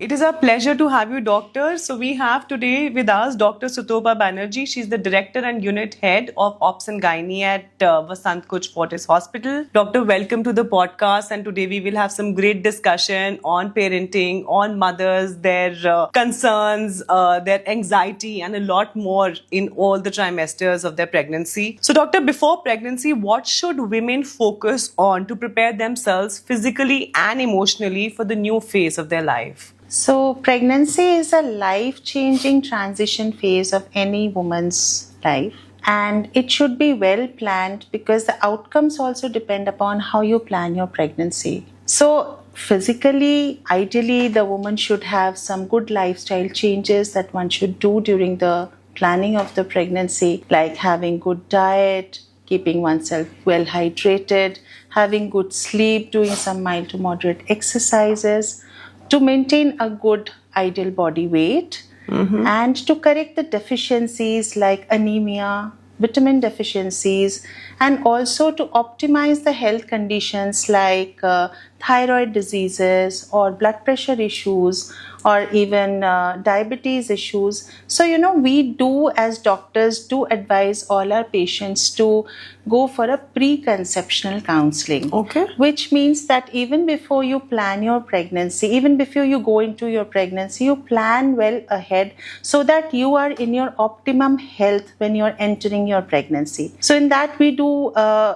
It is a pleasure to have you, Doctor. So we have today with us Dr. Sutopa Banerjee. She's the Director and Unit Head of Ops and Gynae at Vasant Kuch Fortis Hospital. Doctor, welcome to the podcast. And today we will have some great discussion on parenting, on mothers, their concerns, their anxiety, and a lot more in all the trimesters of their pregnancy. So, Doctor, before pregnancy, what should women focus on to prepare themselves physically and emotionally for the new phase of their life? So, pregnancy is a life-changing transition phase of any woman's life, and it should be well planned because the outcomes also depend upon how you plan your pregnancy. So, physically, ideally, the woman should have some good lifestyle changes that one should do during the planning of the pregnancy, like having good diet, keeping oneself well hydrated, having good sleep, doing some mild to moderate exercises, to maintain a good ideal body weight, and to correct the deficiencies like anemia, vitamin deficiencies, and also to optimize the health conditions like thyroid diseases or blood pressure issues or even diabetes issues. So, we do as doctors do advise all our patients to go for a preconceptional counseling. Okay. Which means that even before you plan your pregnancy, even before you go into your pregnancy, you plan well ahead so that you are in your optimum health when you're entering your pregnancy. So in that we do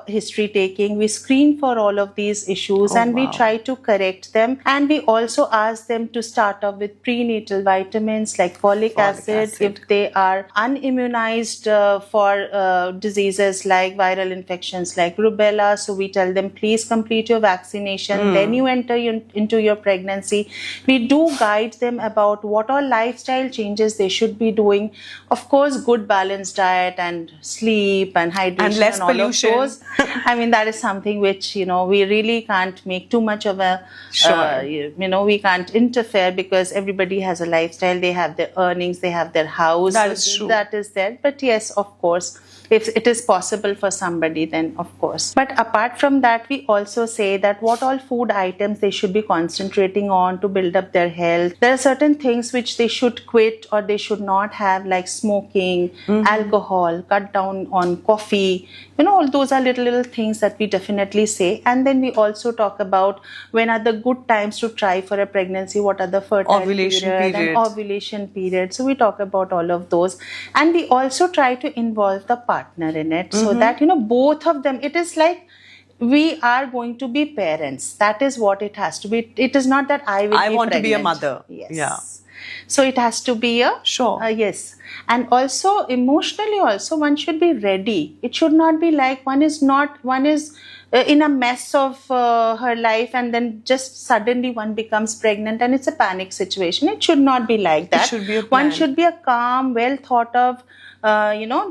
history taking, we screen for all of these issues we try to correct them, and we also ask them to start off with prenatal vitamins like folic acid if they are unimmunized for diseases like viral infections like rubella. So we tell them, please complete your vaccination, then you enter into your pregnancy. We do guide them about what all lifestyle changes they should be doing. Of course, good balanced diet and sleep and hydration and less all pollution. Of those. I mean, that is something which, we really can't make too much of a, we can't interfere because everybody has a lifestyle. They have their earnings, they have their house. That is true. That is there. But yes, of course, if it is possible for somebody, then of course. But apart from that, we also say that what all food items they should be concentrating on to build up their health. There are certain things which they should quit or they should not have, like smoking, alcohol, cut down on coffee. All those are little things that we definitely say. And then we also talk about when are the good times to try for a pregnancy, what are the fertile ovulation period and ovulation period. So we talk about all of those. And we also try to involve the partner in it so that, both of them, it is like we are going to be parents. That is what it has to be. It is not that I want pregnant. to be a mother. Yes. Yeah. So it has to be a yes. And also emotionally also one should be ready. It should not be like one is in a mess of her life and then just suddenly one becomes pregnant and it's a panic situation. It should not be like that. It should be a plan. One should be a calm, well thought of,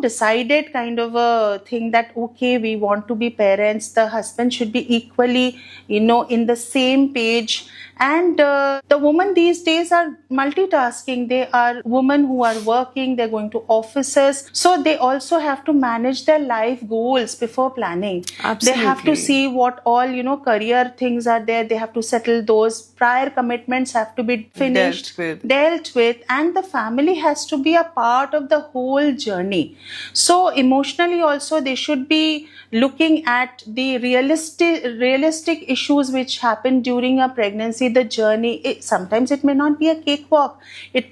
decided kind of a thing that, okay, we want to be parents. The husband should be equally, in the same page. And the women these days are multitasking. They are women who are working, they're going to offices. So they also have to manage their life goals before planning. Absolutely. They have to see what all, career things are there. They have to settle those. Prior commitments have to be finished, dealt with. And the family has to be a part of the whole journey. So emotionally also they should be looking at the realistic issues which happen during a pregnancy. The journey, sometimes it may not be a cakewalk.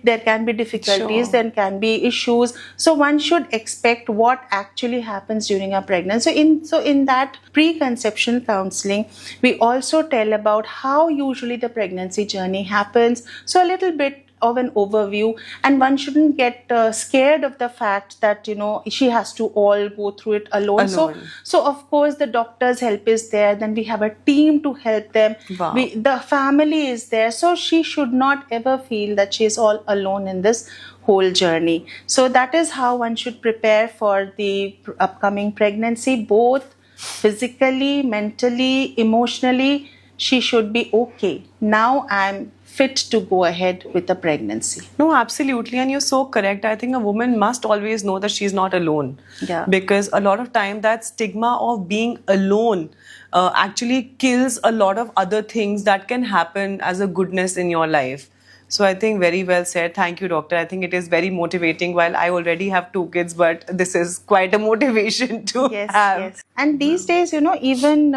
There can be difficulties, there can be issues. So one should expect what actually happens during a pregnancy. So in that preconception counseling, we also tell about how usually the pregnancy journey happens. So a little bit of an overview, and one shouldn't get scared of the fact that she has to all go through it alone. So of course the doctor's help is there, then we have a team to help them. The family is there, so she should not ever feel that she is all alone in this whole journey. So that is how one should prepare for the upcoming pregnancy, both physically, mentally, emotionally. She should be okay. Now I'm fit to go ahead with the pregnancy. No, absolutely. And you're so correct. I think a woman must always know that she's not alone. Yeah. Because a lot of time that stigma of being alone actually kills a lot of other things that can happen as a goodness in your life. So I think very well said. Thank you, doctor. I think it is very motivating. While I already have 2 kids, but this is quite a motivation to Yes, have. yes. And these days, even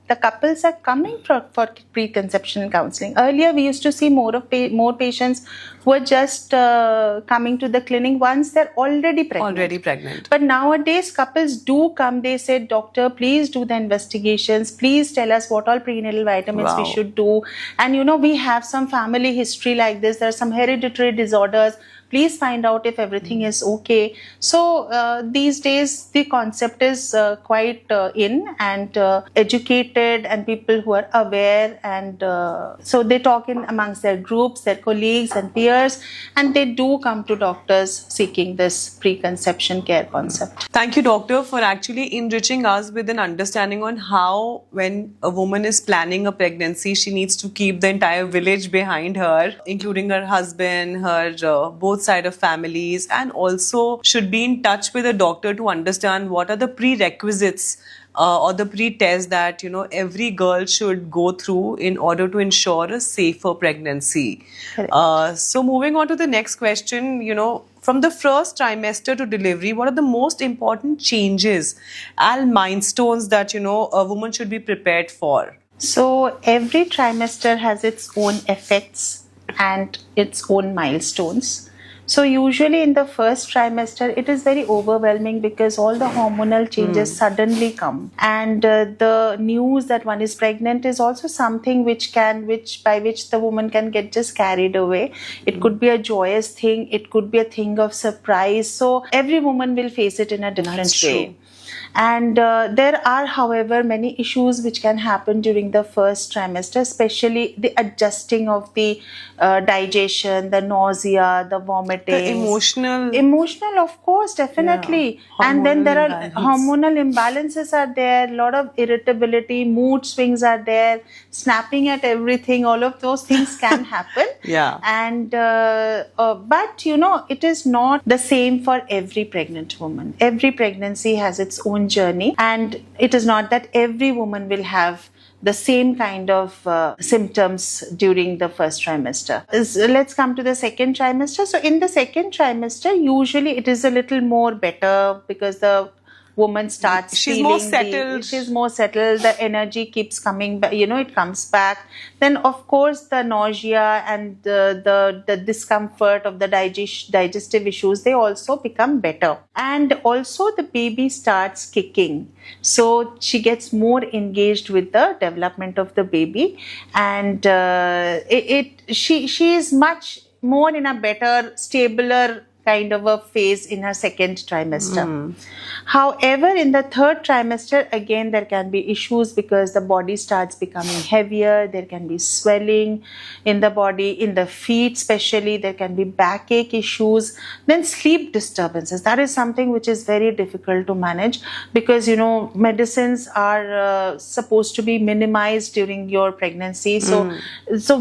the couples are coming for preconception counseling. Earlier, we used to see more patients who are just coming to the clinic once they're already pregnant. Already pregnant. But nowadays, couples do come. They say, "Doctor, please do the investigations. Please tell us what all prenatal vitamins we Wow. should do." And we have some family history like this. There are some hereditary disorders. Please find out if everything is okay. So these days the concept is quite in, and educated, and people who are aware, and so they talk in amongst their groups, their colleagues and peers, and they do come to doctors seeking this preconception care concept. Thank you, doctor, for actually enriching us with an understanding on how, when a woman is planning a pregnancy, she needs to keep the entire village behind her, including her husband, her both side of families, and also should be in touch with a doctor to understand what are the prerequisites or the pre-test that every girl should go through in order to ensure a safer pregnancy. Correct. So moving on to the next question, from the first trimester to delivery, what are the most important changes and milestones that a woman should be prepared for? So every trimester has its own effects and its own milestones. So usually in the first trimester, it is very overwhelming because all the hormonal changes suddenly come, and the news that one is pregnant is also something by which the woman can get just carried away. It could be a joyous thing, it could be a thing of surprise. So every woman will face it in a different way. True. And there are, however, many issues which can happen during the first trimester, especially the adjusting of the digestion, the nausea, the vomiting. The emotional, of course, definitely. Yeah. And then there are Hormonal hormonal imbalances are there, a lot of irritability, mood swings are there, snapping at everything, all of those things can happen. Yeah. And but it is not the same for every pregnant woman. Every pregnancy has its own journey, and it is not that every woman will have the same kind of symptoms during the first trimester. Let's come to the second trimester. So in the second trimester, usually it is a little more better because the woman starts She's feeling more settled. she's more settled, the energy keeps coming back, it comes back. Then of course the nausea and the discomfort of the digestive issues, they also become better. And also the baby starts kicking, so she gets more engaged with the development of the baby, and she is much more in a better, stabler kind of a phase in her second trimester. However, in the third trimester, again, there can be issues because the body starts becoming heavier. There can be swelling in the body, in the feet especially. There can be backache issues. Then sleep disturbances. That is something which is very difficult to manage because, medicines are supposed to be minimized during your pregnancy. So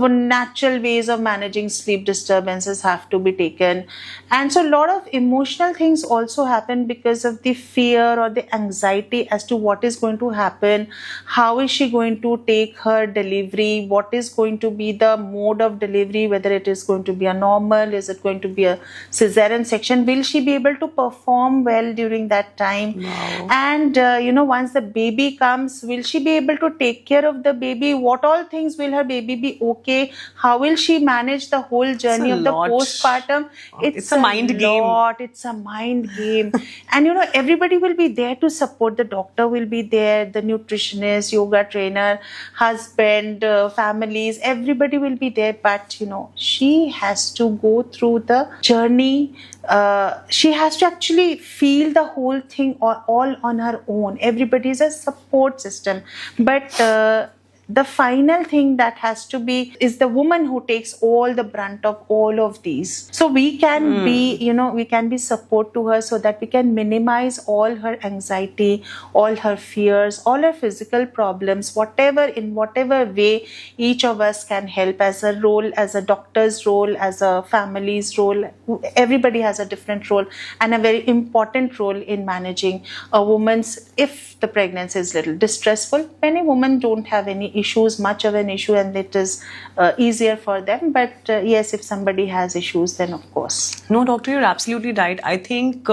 natural ways of managing sleep disturbances have to be taken. And so a lot of emotional things also happen because of the fear or the anxiety as to what is going to happen. How is she going to take her delivery? What is going to be the mode of delivery? Whether it is going to be a normal, is it going to be a cesarean section? Will she be able to perform well during that time? Wow. And once the baby comes, will she be able to take care of the baby? What all things will her baby be okay? How will she manage the whole journey of the postpartum? It's a mind game. It's a mind game. And everybody will be there to support. The doctor will be there, the nutritionist, yoga trainer, husband, families, everybody will be there. But she has to go through the journey. She has to actually feel the whole thing all on her own. Everybody is a support system. But the final thing that has to be is the woman who takes all the brunt of all of these. So we can be support to her so that we can minimize all her anxiety, all her fears, all her physical problems, in whatever way each of us can help as a role, as a doctor's role, as a family's role. Everybody has a different role and a very important role in managing a woman's, if the pregnancy is little distressful. Many women don't have any issues much of an issue, and it is easier for them. But yes, if somebody has issues, then of course. No, doctor, you're absolutely right. I think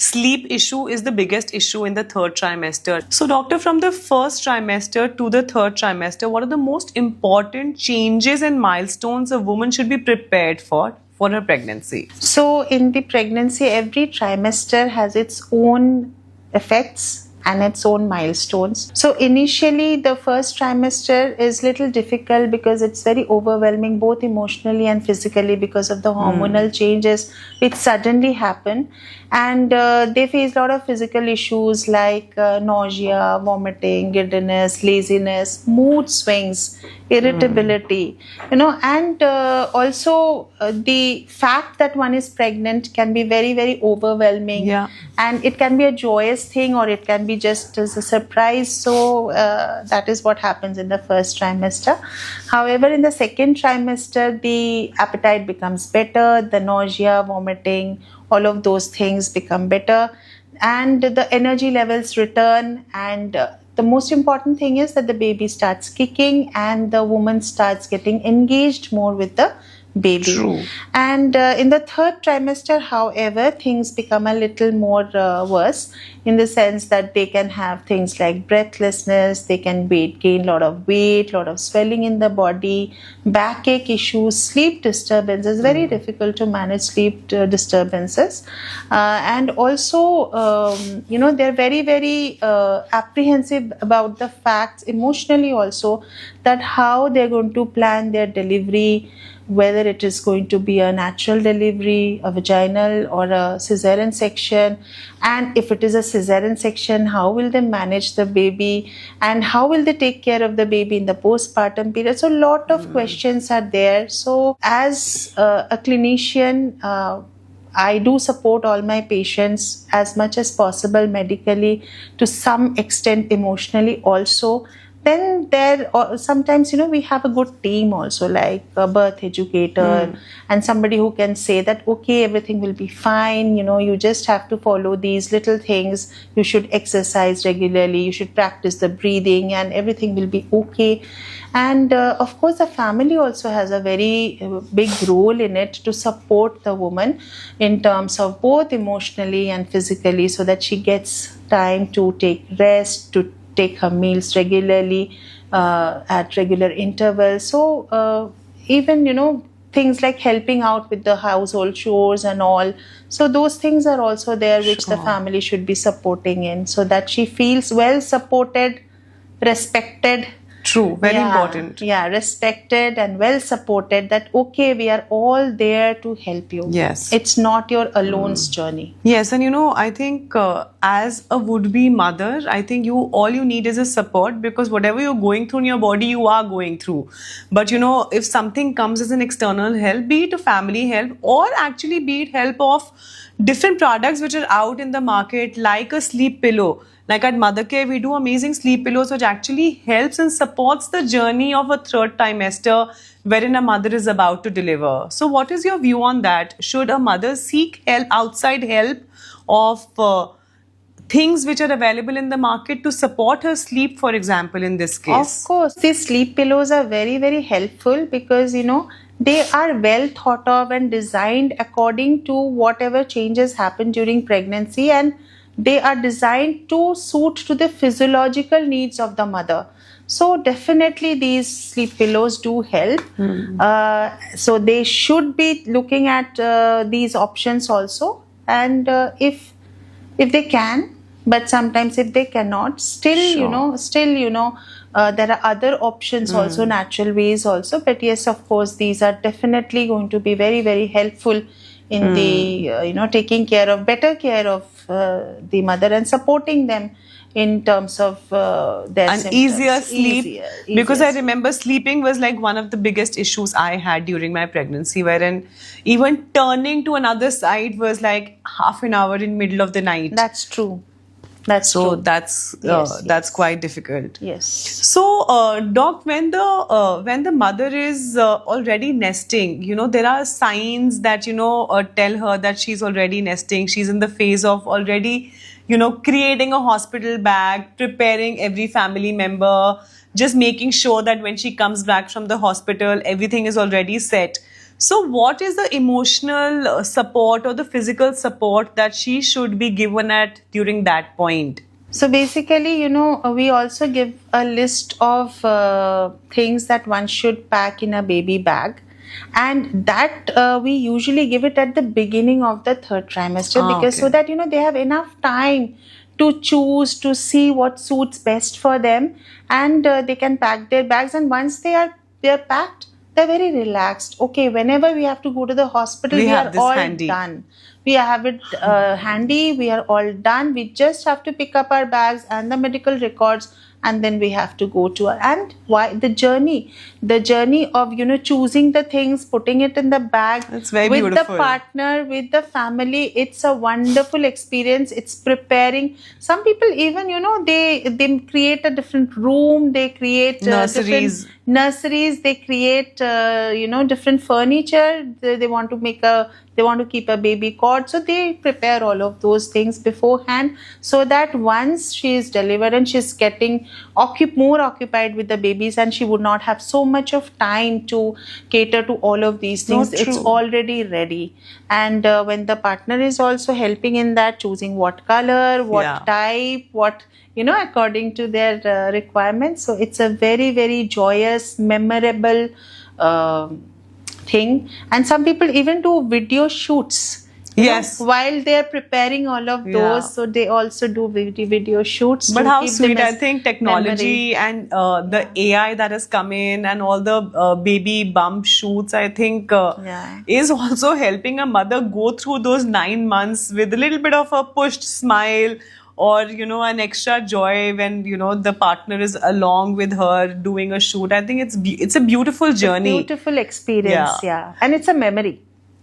sleep issue is the biggest issue in the third trimester. So, doctor, from the first trimester to the third trimester, what are the most important changes and milestones a woman should be prepared for her pregnancy? So, in the pregnancy, every trimester has its own effects and its own milestones. So initially the first trimester is little difficult because it's very overwhelming both emotionally and physically because of the hormonal changes which suddenly happen, and they face a lot of physical issues like nausea, vomiting, giddiness, laziness, mood swings, irritability, and also the fact that one is pregnant can be very, very overwhelming. Yeah. And it can be a joyous thing or it can be just as a surprise. So that is what happens in the first trimester. However, in the second trimester, the appetite becomes better, the nausea, vomiting, all of those things become better, and the energy levels return, and the most important thing is that the baby starts kicking and the woman starts getting engaged more with the baby. True. And in the third trimester, however, things become a little more worse in the sense that they can have things like breathlessness, they can gain a lot of weight, lot of swelling in the body, backache issues, sleep disturbances. Very difficult to manage sleep disturbances, and also they're very, very apprehensive about the facts emotionally also, that how they're going to plan their delivery, whether it is going to be a natural delivery, a vaginal or a cesarean section, and if it is a cesarean section, how will they manage the baby and how will they take care of the baby in the postpartum period. So a lot of questions are there. So as a clinician, I do support all my patients as much as possible medically, to some extent emotionally also. Then there sometimes we have a good team also, like a birth educator and somebody who can say that okay, everything will be fine, you just have to follow these little things, you should exercise regularly, you should practice the breathing, and everything will be okay. And of course the family also has a very big role in it to support the woman in terms of both emotionally and physically, so that she gets time to take rest, to take her meals regularly at regular intervals. So even things like helping out with the household chores and all, so those things are also there which the family should be supporting in, so that she feels well supported, respected. True, very important. Yeah, respected and well supported, that okay, we are all there to help you. Yes. It's not your alone's journey. Yes, and I think as a would-be mother, I think all you need is a support, because whatever you're going through in your body, you are going through. But if something comes as an external help, be it a family help or actually be it help of different products which are out in the market, like a sleep pillow. Like at Mothercare, we do amazing sleep pillows which actually helps and supports the journey of a third trimester wherein a mother is about to deliver. So what is your view on that? Should a mother seek help, outside help of things which are available in the market to support her sleep, for example, in this case? Of course, these sleep pillows are very, very helpful because, they are well thought of and designed according to whatever changes happen during pregnancy, and they are designed to suit to the physiological needs of the mother. So definitely these sleep pillows do help. So they should be looking at these options also, and if they can, but sometimes if they cannot, still there are other options also, natural ways also. But yes, of course, these are definitely going to be very, very helpful in the taking better care of the mother and supporting them in terms of their symptoms. Easier sleep. Easier. Because I remember sleeping was like one of the biggest issues I had during my pregnancy, wherein even turning to another side was like half an hour in middle of the night. That's true. That's so true. That's quite difficult. Yes. So, Doc, when the mother is already nesting, there are signs that tell her that she's already nesting. She's in the phase of already, creating a hospital bag, preparing every family member, just making sure that when she comes back from the hospital, everything is already set. So, what is the emotional support or the physical support that she should be given at during that point? So basically, we also give a list of things that one should pack in a baby bag. And that we usually give it at the beginning of the third trimester, because so that, they have enough time to choose, to see what suits best for them, and they can pack their bags. And once they're packed, they're very relaxed. Okay, whenever we have to go to the hospital, we are all handy. Done. We have it handy. We are all done. We just have to pick up our bags and the medical records, and then we have to go to and why the journey of choosing the things, putting it in the bag, it's very with beautiful. The partner, with the family. It's a wonderful experience. It's preparing. Some people even they create a different room, they create nurseries, they create different furniture. They want to keep a baby cot, so they prepare all of those things beforehand, so that once she is delivered and she's getting more occupied with the babies, and she would not have so much of time to cater to all of these things. It's already ready. And when the partner is also helping in that, choosing what color, what type, what according to their requirements. So it's a very, very joyous, memorable thing. And some people even do video shoots. While they are preparing all of those, so they also do video shoots. But how sweet! I think technology and the AI that has come in, and all the baby bump shoots, I think is also helping a mother go through those 9 months with a little bit of a pushed smile, or an extra joy when the partner is along with her doing a shoot. I think it's a beautiful journey, beautiful experience, and it's a memory.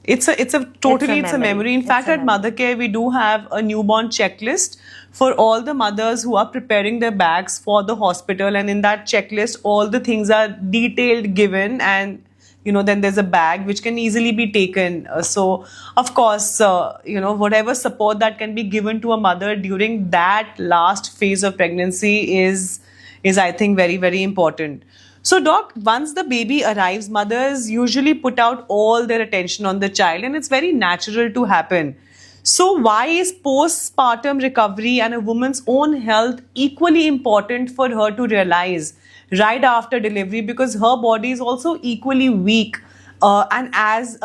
It's a memory. In fact, at Mothercare, we do have a newborn checklist for all the mothers who are preparing their bags for the hospital. And in that checklist, all the things are detailed given, and then there's a bag which can easily be taken. So, of course, whatever support that can be given to a mother during that last phase of pregnancy is I think, very, very important. So, Doc, once the baby arrives, mothers usually put out all their attention on the child, and it's very natural to happen. So, why is postpartum recovery and a woman's own health equally important for her to realize right after delivery? Because her body is also equally weak. And as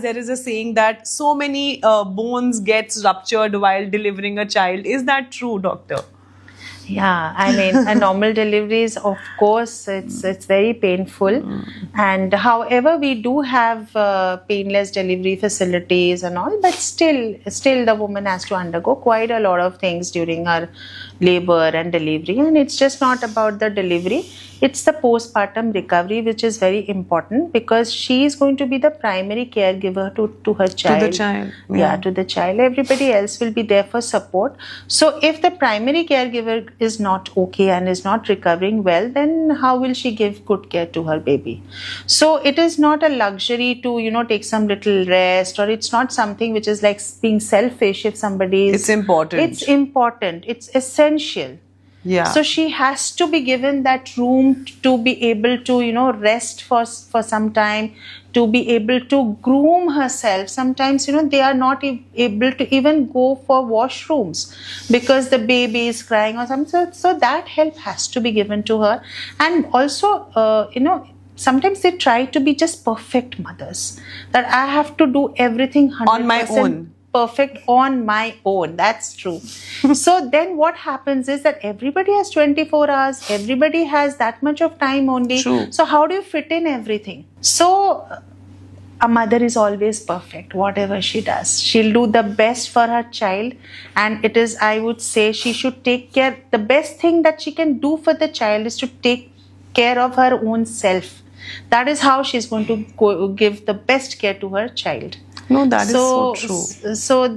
there is a saying that so many bones gets ruptured while delivering a child. Is that true, doctor? Yeah, I mean, a normal delivery is, of course, it's very painful. And however, we do have painless delivery facilities and all, but still the woman has to undergo quite a lot of things during her labor and delivery. And it's just not about the delivery. It's the postpartum recovery, which is very important, because she is going to be the primary caregiver to her child. To the child. Yeah, to the child. Everybody else will be there for support. So if the primary caregiver is not okay and is not recovering well, then how will she give good care to her baby? So it is not a luxury to, take some little rest, or it's not something which is like being selfish if somebody is... It's important. It's important. It's essential. Yeah. So she has to be given that room to be able to, rest for some time, to be able to groom herself. Sometimes, they are not able to even go for washrooms because the baby is crying or something. So that help has to be given to her. And also, sometimes they try to be just perfect mothers, that I have to do everything 100% on my own. Perfect on my own. That's true. So then what happens is that everybody has 24 hours. Everybody has that much of time only. True. So how do you fit in everything? So a mother is always perfect, whatever she does. She'll do the best for her child. And it is, I would say, she should take care. The best thing that she can do for the child is to take care of her own self. That is how she's going to give the best care to her child. No, that is so true. So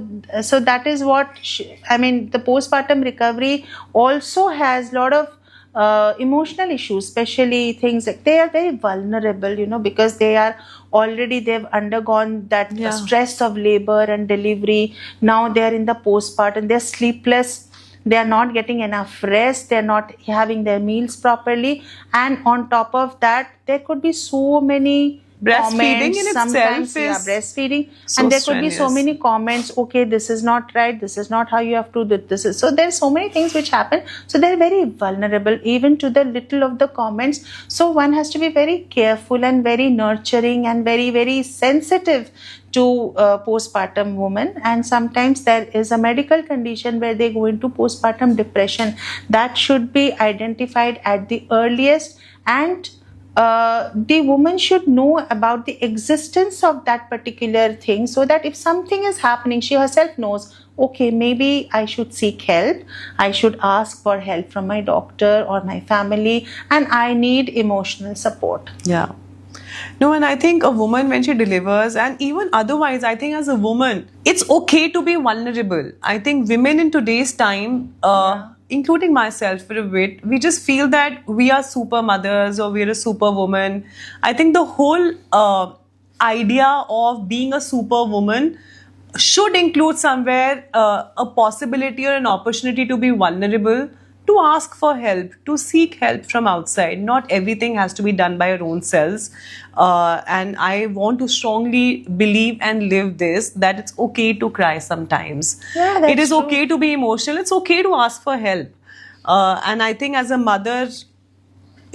that is what the postpartum recovery also has a lot of emotional issues, especially things like they are very vulnerable, because they've undergone that stress of labor and delivery. Now they are in the postpartum, they're sleepless they are not getting enough rest, they're not having their meals properly, and on top of that there could be so many Breastfeeding comments in itself sometimes, is breastfeeding, so and there could be so strenuous. many comments, okay, this is not right, this is not how you have to do this is, so there's so many things which happen, so they're very vulnerable even to the little of the comments. So one has to be very careful and very nurturing and very, very sensitive to postpartum women. And sometimes there is a medical condition where they go into postpartum depression that should be identified at the earliest, and the woman should know about the existence of that particular thing, so that if something is happening, she herself knows, okay, maybe I should seek help, I should ask for help from my doctor or my family, and I need emotional support. Yeah. No, and I think a woman, when she delivers, and even otherwise, I think as a woman, it's okay to be vulnerable. I think women in today's time, including myself for a bit, we just feel that we are super mothers or we're a super woman. I think the whole idea of being a super woman should include somewhere a possibility or an opportunity to be vulnerable, to ask for help, to seek help from outside. Not everything has to be done by your own selves. And I want to strongly believe and live this, that it's okay to cry sometimes. Yeah, that's it is true. okay to be emotional. It's okay to ask for help. And I think as a mother,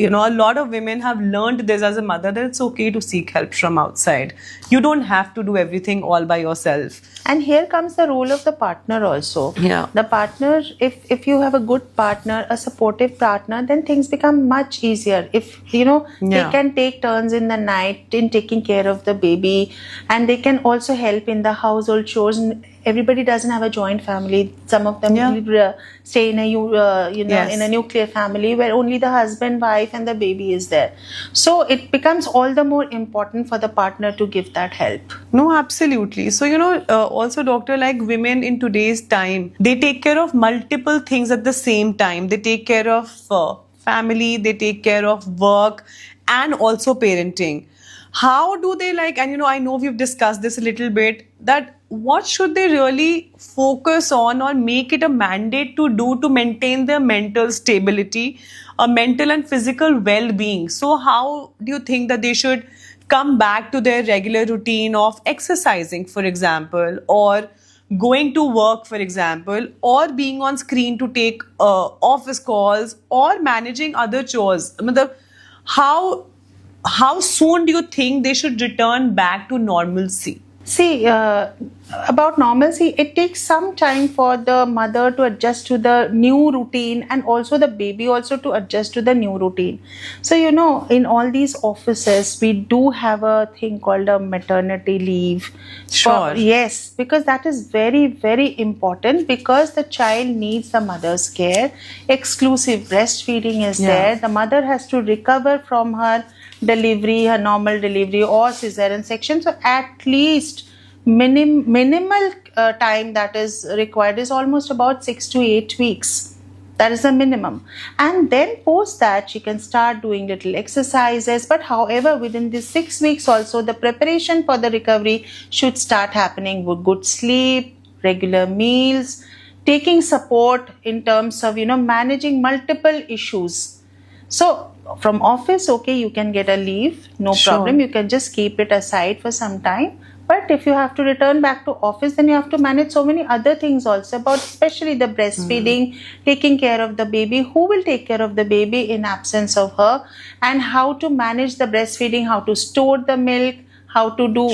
a lot of women have learned this as a mother, that it's okay to seek help from outside. You don't have to do everything all by yourself. And here comes the role of the partner also. Yeah. The partner, if you have a good partner, a supportive partner, then things become much easier. If, they can take turns in the night in taking care of the baby, and they can also help in the household chores. Everybody doesn't have a joint family. Some of them stay in a in a nuclear family where only the husband, wife, and the baby is there. So it becomes all the more important for the partner to give that help. No, absolutely. So, also, doctor, like women in today's time, they take care of multiple things at the same time. They take care of family, they take care of work, and also parenting. How do they and I know we've discussed this a little bit, that what should they really focus on or make it a mandate to do to maintain their mental stability, mental and physical well-being? So how do you think that they should come back to their regular routine of exercising, for example, or going to work, for example, or being on screen to take office calls, or managing other chores? How soon do you think they should return back to normalcy? See, about normalcy, it takes some time for the mother to adjust to the new routine, and also the baby also to adjust to the new routine. So, in all these offices, we do have a thing called a maternity leave. Sure. Yes, because that is very, very important, because the child needs the mother's care. Exclusive breastfeeding is there. The mother has to recover from her delivery, her normal delivery or cesarean section. So at least minimal time that is required is almost about 6 to 8 weeks. That is the minimum. And then post that, she can start doing little exercises. But however, within these 6 weeks also, the preparation for the recovery should start happening with good sleep, regular meals, taking support in terms of, managing multiple issues. So from office, okay, you can get a leave, no problem. You can just keep it aside for some time. But if you have to return back to office, then you have to manage so many other things also, about especially the breastfeeding, taking care of the baby, who will take care of the baby in absence of her, and how to manage the breastfeeding, how to store the milk, how to do,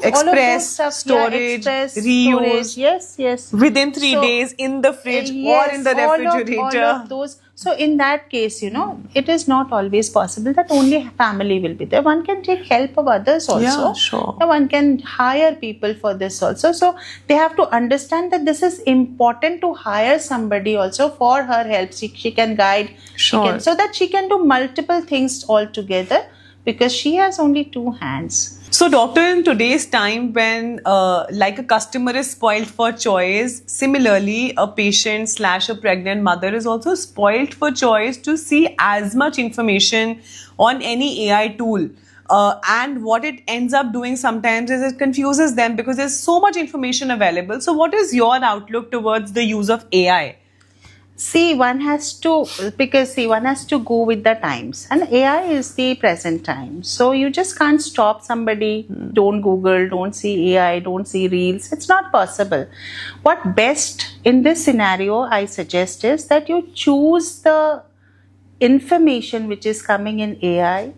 express, all of those stuff. storage, Express, reuse. Storage. Yes. Within 3 days in the fridge or in the refrigerator. All of those. So in that case, it is not always possible that only family will be there. One can take help of others also. Yeah, sure. One can hire people for this also. So they have to understand that this is important to hire somebody also for her help. She can guide, so that she can do multiple things all together, because she has only 2 hands. So, doctor, in today's time, when like a customer is spoiled for choice, similarly, a patient / a pregnant mother is also spoiled for choice to see as much information on any AI tool. And what it ends up doing sometimes is it confuses them, because there's so much information available. So what is your outlook towards the use of AI? See, one has to, because see, one has to go with the times, and AI is the present time. So you just can't stop somebody. Don't Google, don't see AI, don't see Reels. It's not possible. What best in this scenario I suggest is that you choose the information which is coming in AI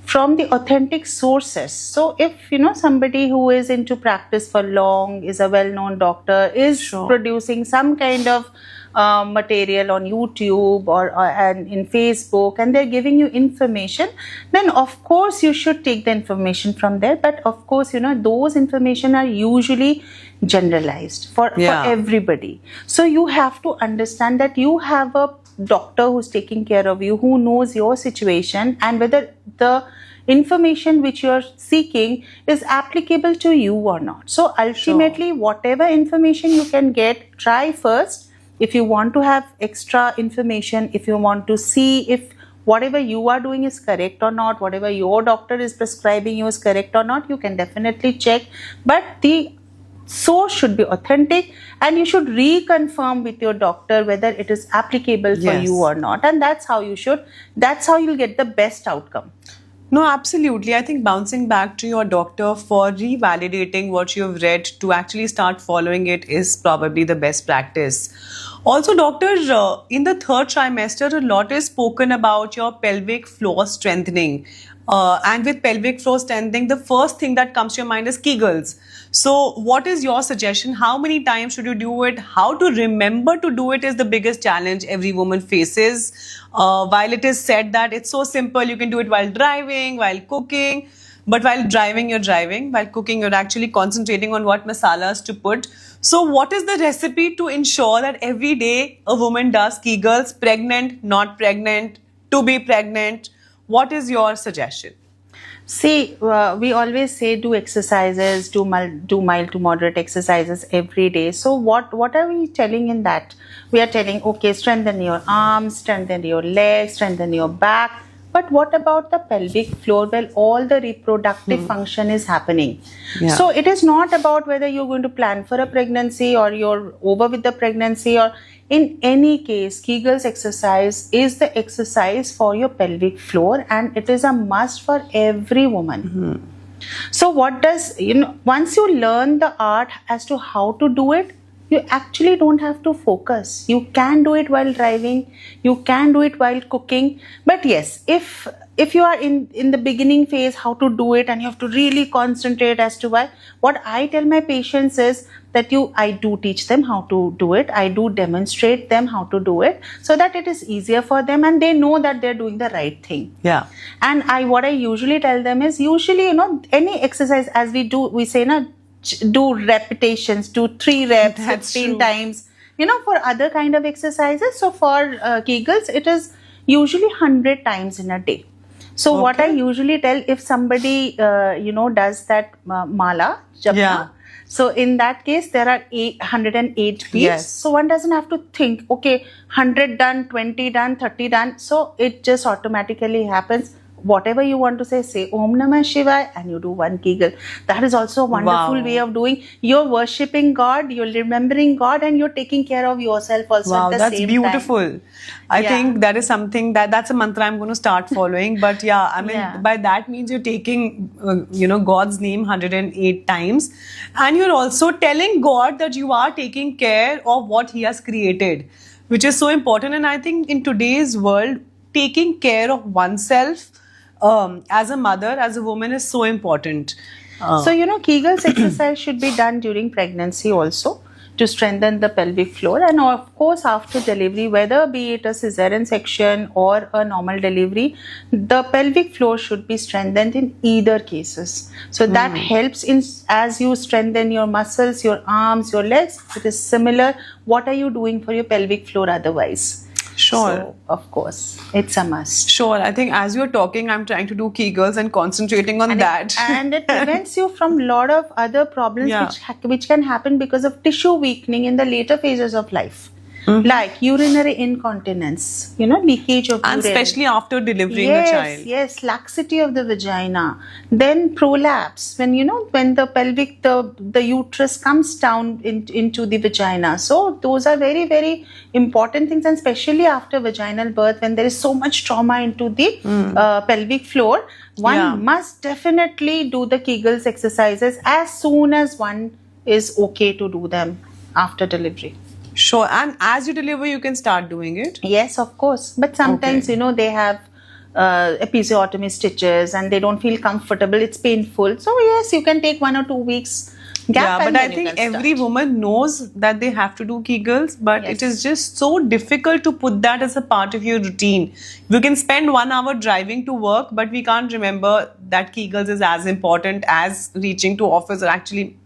from the authentic sources. So if somebody who is into practice for long, is a well-known doctor, is producing some kind of material on YouTube or and in Facebook, and they're giving you information, then of course you should take the information from there. But of course, those information are usually generalized for everybody. So you have to understand that you have a doctor who's taking care of you, who knows your situation and whether the information which you're seeking is applicable to you or not. So ultimately, whatever information you can get, try first. If you want to have extra information, if you want to see if whatever you are doing is correct or not, whatever your doctor is prescribing you is correct or not, you can definitely check. But the source should be authentic, and you should reconfirm with your doctor whether it is applicable for you or not. And that's how you'll get the best outcome. No, absolutely. I think bouncing back to your doctor for revalidating what you've read to actually start following it is probably the best practice. Also, doctor, in the third trimester, a lot is spoken about your pelvic floor strengthening. And with pelvic floor strengthening, the first thing that comes to your mind is Kegels. So what is your suggestion? How many times should you do it? How to remember to do it is the biggest challenge every woman faces. While it is said that it's so simple, you can do it while driving, while cooking. But while driving, you're driving. While cooking, you're actually concentrating on what masalas to put. So what is the recipe to ensure that every day a woman does Kegels, pregnant, not pregnant, to be pregnant? What is your suggestion? See, we always say do exercises, do mild to moderate exercises every day. So what are we telling in that? We are telling, okay, strengthen your arms, strengthen your legs, strengthen your back. But what about the pelvic floor? Well, all the reproductive function is happening. Yeah. So it is not about whether you're going to plan for a pregnancy or you're over with the pregnancy, or in any case, Kegels exercise is the exercise for your pelvic floor, and it is a must for every woman. So once you learn the art as to how to do it, you actually don't have to focus. You can do it while driving, you can do it while cooking. But yes, if you are in the beginning phase, how to do it, and you have to really concentrate as to why, what I tell my patients is that I do teach them how to do it. I do demonstrate them how to do it so that it is easier for them and they know that they're doing the right thing. Yeah. And what I usually tell them is, usually, any exercise as we say, do repetitions, do 3 reps, That's 15 true. times, for other kind of exercises. So for Kegels, it is usually 100 times in a day. So what I usually tell, if somebody, does that mala, japna, so in that case, there are 108 beats. Yes. So one doesn't have to think, okay, 100 done, 20 done, 30 done. So it just automatically happens. Whatever you want to say Om Namah Shivaya, and you do 1 Kegel. That is also a wonderful way of doing. You're worshipping God, you're remembering God, and you're taking care of yourself also at the same time. Wow, that's beautiful. I think that is something that's a mantra I'm going to start following. But by that means you're taking, God's name 108 times. And you're also telling God that you are taking care of what He has created, which is so important. And I think in today's world, taking care of oneself, as a mother, as a woman, is so important. So, Kegels exercise should be done during pregnancy also to strengthen the pelvic floor. And of course, after delivery, whether be it a cesarean section or a normal delivery, the pelvic floor should be strengthened in either cases. So that helps as you strengthen your muscles, your arms, your legs. It is similar. What are you doing for your pelvic floor otherwise? Sure. So, of course, it's a must. Sure. I think as you're talking, I'm trying to do Kegels and concentrating on that. It prevents you from a lot of other problems which can happen because of tissue weakening in the later phases of life. like urinary incontinence, leakage of And urine. especially after delivering Yes, a child. yes, laxity of the vagina. Then prolapse, when when the pelvic, the uterus comes down into the vagina. So those are very, very important things, and especially after vaginal birth, when there is so much trauma into the pelvic floor, one must definitely do the Kegels exercises as soon as one is okay to do them after delivery. Sure. And as you deliver, you can start doing it. Yes, of course. But sometimes, they have episiotomy stitches and they don't feel comfortable. It's painful. So, yes, you can take 1 or 2 weeks gap. Yeah, and but I then you think can every start. woman knows that they have to do Kegels, but it is just so difficult to put that as a part of your routine. You can spend 1 hour driving to work, but we can't remember that Kegels is as important as reaching to office, or actually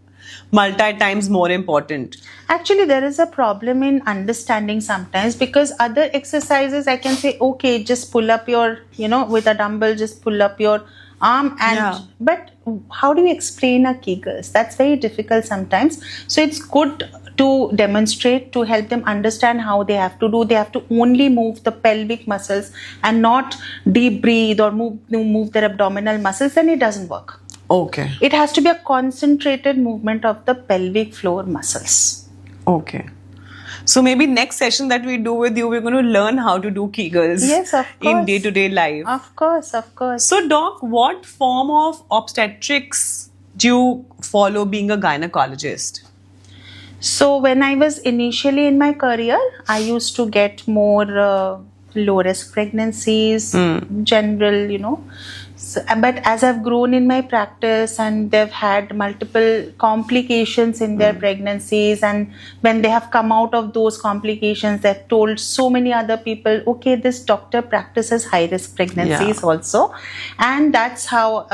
multi times more important. Actually, there is a problem in understanding sometimes, because other exercises I can say, okay, just pull up your, with a dumbbell, just pull up your arm, and but how do you explain a Kegels? That's very difficult sometimes. So it's good to demonstrate, to help them understand how they have to do. They have to only move the pelvic muscles and not deep breathe or move their abdominal muscles. Then it doesn't work. Okay. It has to be a concentrated movement of the pelvic floor muscles. Okay. So maybe next session that we do with you, we're going to learn how to do Kegels. Yes, of course. In day-to-day life. Of course, of course. So, Doc, what form of obstetrics do you follow being a gynecologist? So when I was initially in my career, I used to get more low-risk pregnancies, general, So, but as I've grown in my practice and they've had multiple complications in their pregnancies, and when they have come out of those complications, they've told so many other people, okay, this doctor practices high-risk pregnancies also. And that's how,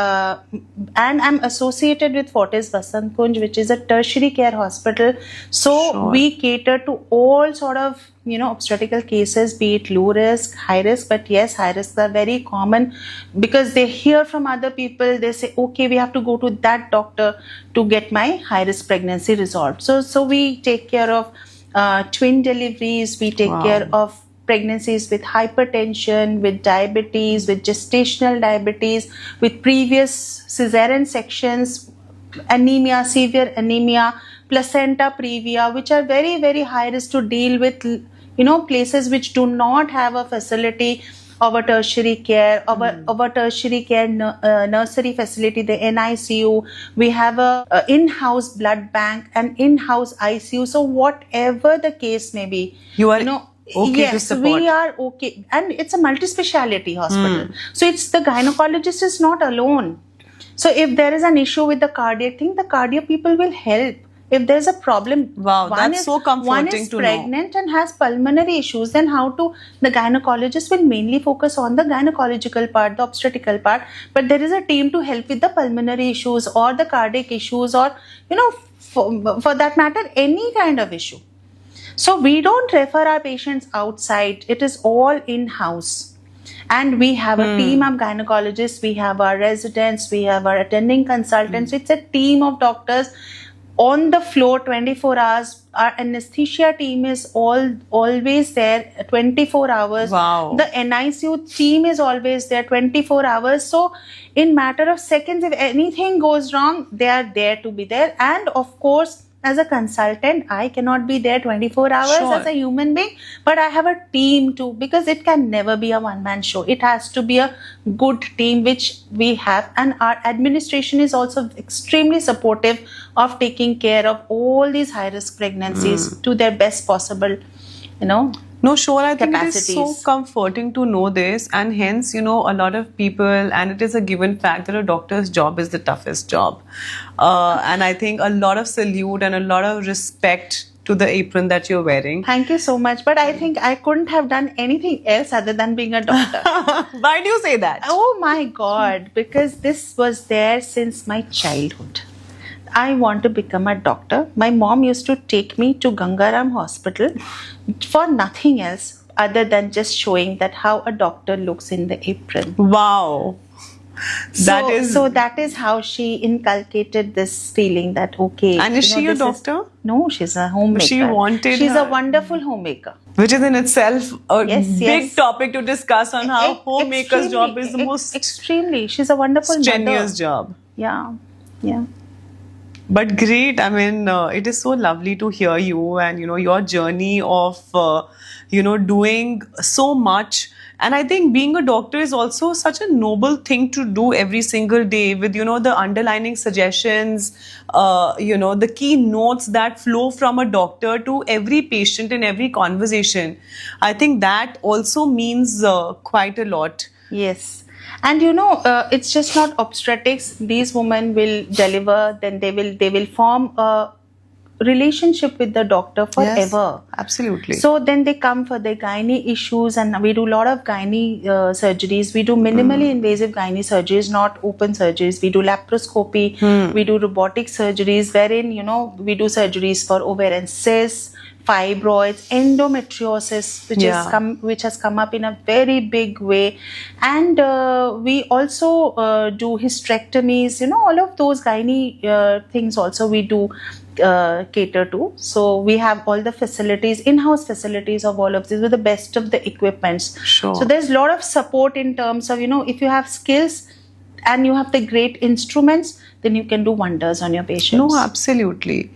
and I'm associated with Fortis Vasant Kunj, which is a tertiary care hospital. So we cater to all sort of obstetrical cases, be it low risk, high risk. But yes, high risks are very common because they hear from other people. They say, okay, we have to go to that doctor to get my high risk pregnancy resolved. So we take care of twin deliveries. We take care of pregnancies with hypertension, with diabetes, with gestational diabetes, with previous cesarean sections, anemia, severe anemia, placenta previa, which are very, very high risk to deal with, places which do not have a facility of a tertiary care, of a tertiary care nursery facility, the NICU. We have a in-house blood bank and in-house ICU. So whatever the case may be, you are okay yes, to support. we are okay. And it's a multi-speciality hospital. So it's the gynecologist is not alone. So if there is an issue with the cardiac thing, the cardiac people will help. If there's a problem, so comforting one is to pregnant and has pulmonary issues, then the gynecologist will mainly focus on the gynecological part, the obstetrical part. But there is a team to help with the pulmonary issues or the cardiac issues, or, for that matter, any kind of issue. So we don't refer our patients outside. It is all in-house. And we have a team of gynecologists, we have our residents, we have our attending consultants. It's a team of doctors on the floor 24 hours. Our anesthesia team is always there 24 hours. Wow. The NICU team is always there 24 hours. So in matter of seconds, if anything goes wrong, they are there to be there. And of course, as a consultant, I cannot be there 24 hours as a human being, but I have a team too, because it can never be a one-man show. It has to be a good team, which we have. And our administration is also extremely supportive of taking care of all these high-risk pregnancies to their best possible, No, sure. I think it is capacities. so comforting to know this, and hence, a lot of people, and it is a given fact that a doctor's job is the toughest job. And I think a lot of salute and a lot of respect to the apron that you're wearing. Thank you so much. But I think I couldn't have done anything else other than being a doctor. Why do you say that? Oh my God, because this was there since my childhood. I want to become a doctor. My mom used to take me to Gangaram Hospital for nothing else other than just showing that how a doctor looks in the apron. Wow. So that is how she inculcated this feeling that okay. And is she a doctor? No, she's a homemaker. She wanted. She's a wonderful homemaker. Which is in itself a big topic to discuss on how homemaker's job is the most extremely. She's a wonderful strenuous job. Yeah. But great. I mean, it is so lovely to hear you and your journey of doing so much. And I think being a doctor is also such a noble thing to do every single day with, the underlining suggestions, the key notes that flow from a doctor to every patient in every conversation. I think that also means quite a lot. Yes. And it's just not obstetrics. These women will deliver, then they will form a relationship with the doctor forever. Yes, absolutely. So then they come for their gynae issues, and we do a lot of gynae surgeries. We do minimally invasive gynae surgeries, not open surgeries. We do laparoscopy. We do robotic surgeries, wherein we do surgeries for ovarian cysts, fibroids, endometriosis, which has come up in a very big way, and we also do hysterectomies. All of those gynae things also we do cater to. So we have all the facilities, in-house facilities of all of this with the best of the equipments. Sure. So there's a lot of support in terms of if you have skills and you have the great instruments, then you can do wonders on your patients. No, absolutely.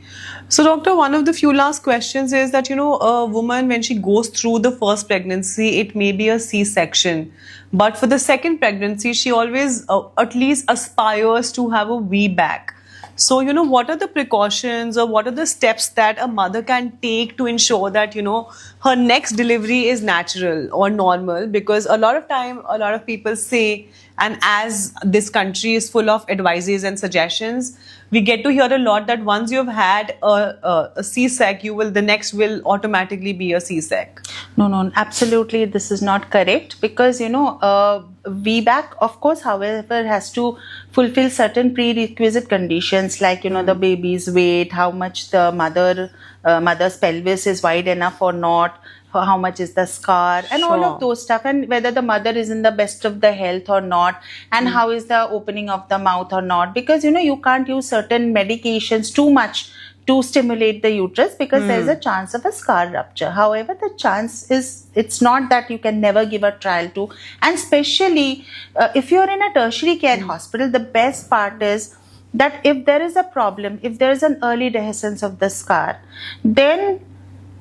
So, doctor, one of the few last questions is that, a woman, when she goes through the first pregnancy, it may be a C-section. But for the second pregnancy, she always at least aspires to have a VBAC. So, what are the precautions or what are the steps that a mother can take to ensure that, her next delivery is natural or normal? Because a lot of people say, and as this country is full of advices and suggestions, we get to hear a lot that once you've had a C-sec, the next will automatically be a C-sec. No, absolutely. This is not correct because, VBAC, of course, however, has to fulfill certain prerequisite conditions like, the baby's weight, how much the mother's pelvis is wide enough or not, how much is the scar, and all of those stuff, and whether the mother is in the best of the health or not, and how is the opening of the mouth or not, because you can't use certain medications too much to stimulate the uterus because there is a chance of a scar rupture. However, the chance is, it's not that you can never give a trial to, and especially if you're in a tertiary care hospital, the best part is that if there is a problem, if there is an early dehiscence of the scar, then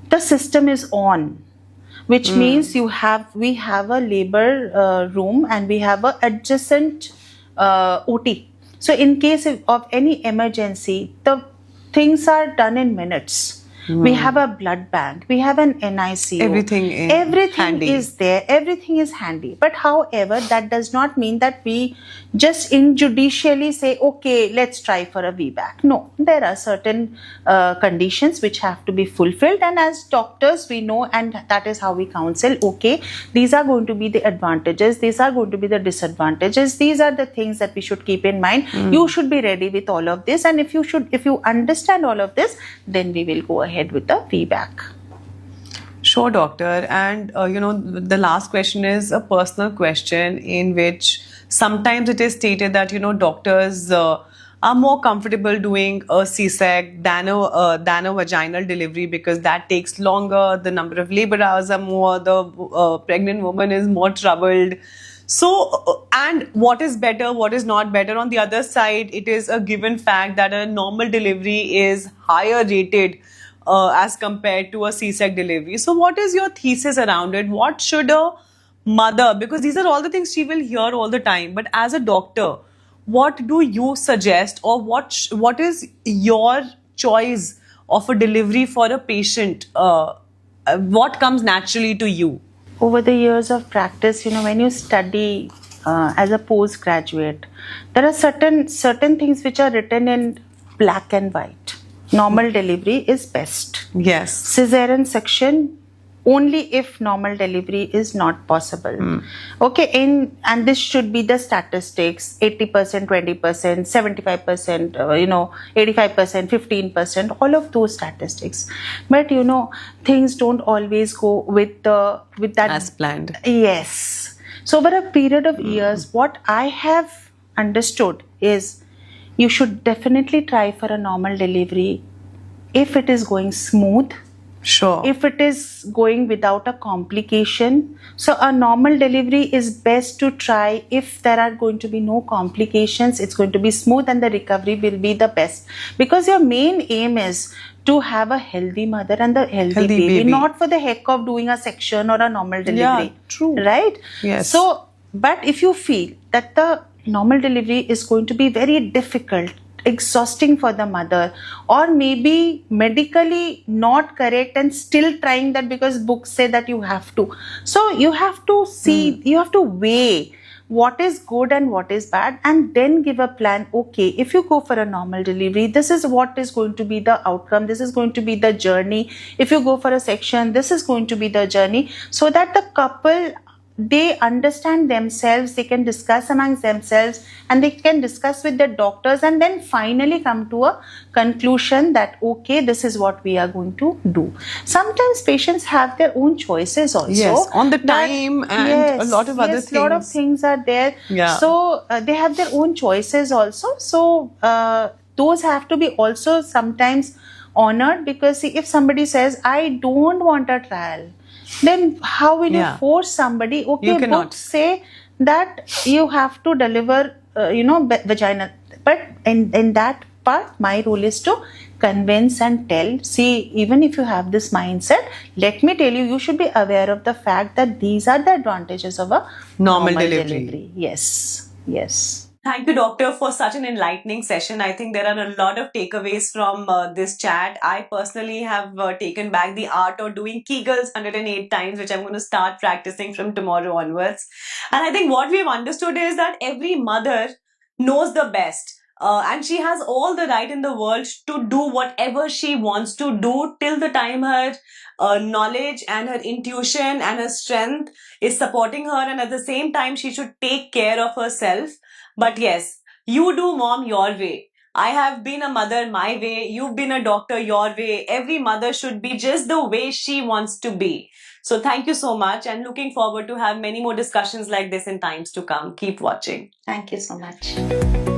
the system is on, which means we have a labor room and we have a adjacent OT. So in case of any emergency, the things are done in minutes. We have a blood bank. We have an NICU. Everything handy. is there. Everything is handy. But however, that does not mean that we just injudicially say, okay, let's try for a VBAC. No, there are certain conditions which have to be fulfilled. And as doctors, we know, and that is how we counsel, okay, these are going to be the advantages. These are going to be the disadvantages. These are the things that we should keep in mind. You should be ready with all of this. And if you understand all of this, then we will go ahead with the VBAC. Sure, doctor. And the last question is a personal question in which sometimes it is stated that doctors are more comfortable doing a C-sec than a vaginal delivery because that takes longer, the number of labor hours are more, the pregnant woman is more troubled. So, and what is better, what is not better? On the other side, it is a given fact that a normal delivery is higher rated as compared to a C-sec delivery. So what is your thesis around it? What should a mother, because these are all the things she will hear all the time, but as a doctor, what do you suggest, or what is your choice of a delivery for a patient? What comes naturally to you? Over the years of practice, when you study as a postgraduate, there are certain things which are written in black and white. Normal delivery is best. Yes. Cesarean section only if normal delivery is not possible. Okay, and this should be the statistics: 80%, 20%, 75%, 85%, 15%, all of those statistics. But things don't always go with that as planned. Yes. So over a period of years, what I have understood is you should definitely try for a normal delivery if it is going smooth, Sure. if it is going without a complication. So a normal delivery is best to try if there are going to be no complications, it's going to be smooth and the recovery will be the best, because your main aim is to have a healthy mother and the healthy baby, not for the heck of doing a section or a normal delivery. Yeah, true. Right? Yes. So, but if you feel that the normal delivery is going to be very difficult, exhausting for the mother, or maybe medically not correct and still trying that because books say that you have to. So you have to see, you have to weigh what is good and what is bad, and then give a plan. Okay, if you go for a normal delivery, this is what is going to be the outcome, this is going to be the journey. If you go for a section, this is going to be the journey, so that the couple, they understand themselves, they can discuss amongst themselves, and they can discuss with the doctors, and then finally come to a conclusion that okay, this is what we are going to do. Sometimes patients have their own choices also. Yes, on the time and a lot of other things. Yes, a lot of things are there. Yeah. So they have their own choices also. So those have to be also sometimes honored, because see, if somebody says, I don't want a trial, then how will you force somebody? Okay, you cannot. Books say that you have to deliver, vaginal. But in that part, my role is to convince and tell, see, even if you have this mindset, let me tell you, you should be aware of the fact that these are the advantages of a normal delivery. Yes, yes. Thank you, doctor, for such an enlightening session. I think there are a lot of takeaways from this chat. I personally have taken back the art of doing Kegels 108 times, which I'm going to start practicing from tomorrow onwards. And I think what we've understood is that every mother knows the best. And she has all the right in the world to do whatever she wants to do till the time her knowledge and her intuition and her strength is supporting her. And at the same time, she should take care of herself. But yes, you do, mom, your way. I have been a mother my way. You've been a doctor your way. Every mother should be just the way she wants to be. So thank you so much, and looking forward to have many more discussions like this in times to come. Keep watching. Thank you so much.